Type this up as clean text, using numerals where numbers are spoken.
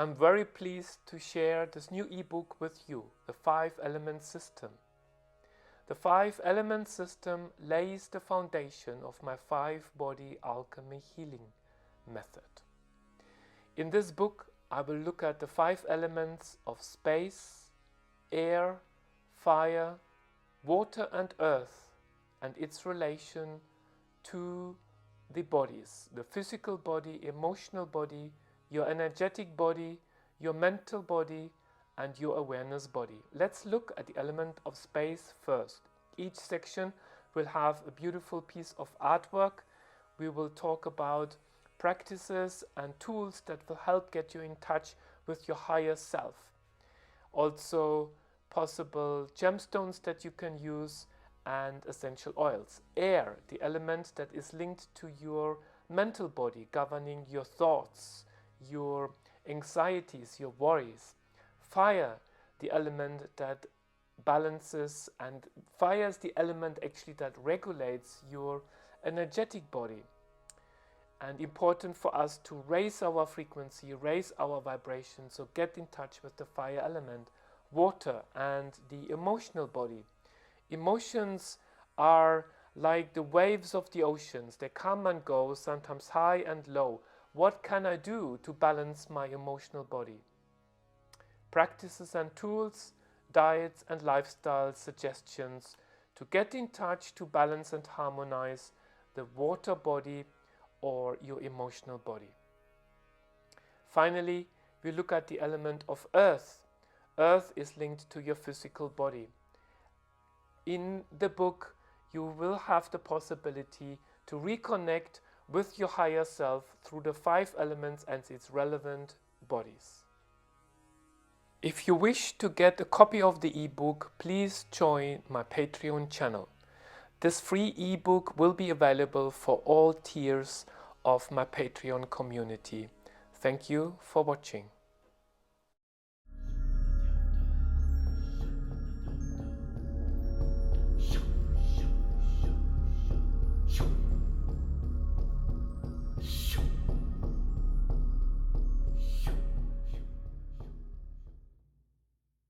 I'm very pleased to share this new ebook with you, the 5-element system. The 5-element system lays the foundation of my 5-body alchemy healing method. In this book, I will look at the 5 elements of space, air, fire, water and earth, and its relation to the bodies, the physical body, emotional body, your energetic body, your mental body, and your awareness body. Let's look at the element of space first. Each section will have a beautiful piece of artwork. We will talk about practices and tools that will help get you in touch with your higher self. Also possible gemstones that you can use and essential oils. Air, the element that is linked to your mental body, governing your thoughts, your anxieties, your worries. Fire, the element that balances, and fire is the element actually that regulates your energetic body. And important for us to raise our frequency, raise our vibration, so get in touch with the fire element. Water and the emotional body. Emotions are like the waves of the oceans. They come and go, sometimes high and low. What can I do to balance my emotional body? Practices and tools, diets and lifestyle suggestions to get in touch, to balance and harmonize the water body or your emotional body. Finally, we look at the element of earth. Earth is linked to your physical body. In the book, you will have the possibility to reconnect with your higher self through the 5 elements and its relevant bodies. If you wish to get a copy of the ebook, please join my Patreon channel. This free ebook will be available for all tiers of my Patreon community. Thank you for watching.